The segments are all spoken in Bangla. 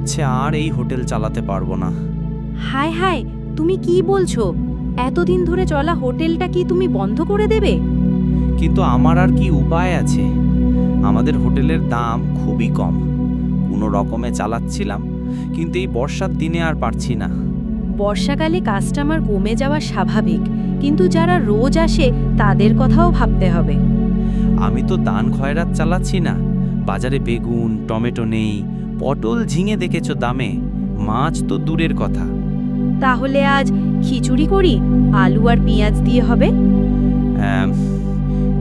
হচ্ছে আর এই হোটেল চালাতে পারবো না। হায় হায়, তুমি কি বলছো? এতদিন ধরে চলা হোটেলটা কি তুমি বন্ধ করে দেবে? কিন্তু আমার আর কি উপায় আছে? আমাদের হোটেলের দাম খুবই কম, কোনো রকমে চালাচ্ছিলাম, কিন্তু এই বর্ষার দিনে আর পারছি না। বর্ষাকালে কাস্টমার কমে যাওয়া স্বাভাবিক, কিন্তু যারা রোজ আসে তাদের কথাও ভাবতে হবে। আমি তো দান খয়রাত চালাচ্ছি না। বাজারে বেগুন, টমেটো নেই, পটল, ঝিঙে দেখেছো দামে, মাছ তো দূরের কথা। তাহলে আজ খিচুড়ি করি, আলু আর পেঁয়াজ দিয়ে হবে।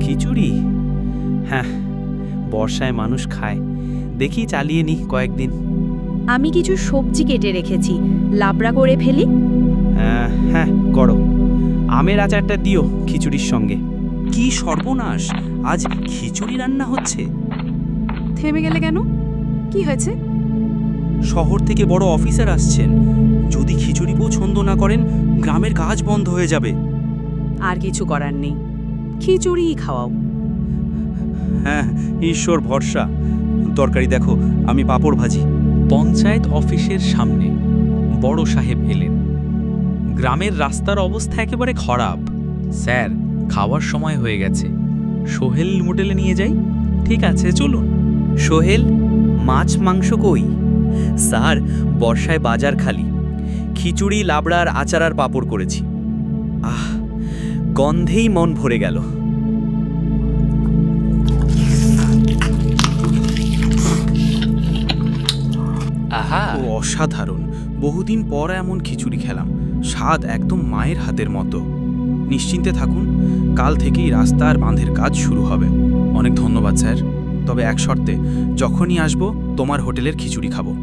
খিচুড়ি? হ্যাঁ, বর্ষায় মানুষ খায়, দেখি চালিয়ে নি কয়েকদিন। আমি কিছু সবজি কেটে রেখেছি, লাবড়া করে ফেলি। হ্যাঁ করো। আমের আচারটা দিও খিচুড়ির সঙ্গে। কি সর্বনাশ, আজ খিচুড়ি রান্না হচ্ছে। থেমে গেলে কেন? কি হয়েছে? শহর থেকে বড় অফিসার আসছেন, যদি খিচুড়ি পছন্দ না করেন গ্রামের কাজ বন্ধ হয়ে যাবে। আর কিছু করার নেই, খিচুড়িই খাওয়াও। হ্যাঁ, ঈশ্বর ভরসা। তরকারি দেখো, আমি পাঁপড় ভাজি। পঞ্চায়েত অফিসের সামনে বড় সাহেব এলেন। গ্রামের রাস্তার অবস্থা একেবারে খারাপ। স্যার, খাওয়ার সময় হয়ে গেছে, সোহেল হোটেলে নিয়ে যাই? ঠিক আছে, চলুন। সোহেল, মাছ মাংস কই? স্যার, বর্ষায় বাজার খালি। খিচুড়ি, লাবড়া আর আচার আর পাঁপড় করেছি। আহ, গন্ধেই মন ভরে গেল। আহা, ও অসাধারণ, বহুদিন পর এমন খিচুড়ি খেলাম, স্বাদ একদম মায়ের হাতের মতো। নিশ্চিন্তে থাকুন, কাল থেকেই রাস্তা আর বাঁধের কাজ শুরু হবে। অনেক ধন্যবাদ স্যার, তবে এক শর্তে, যখনই আসবো তোমার হোটেলের খিচুড়ি খাবো।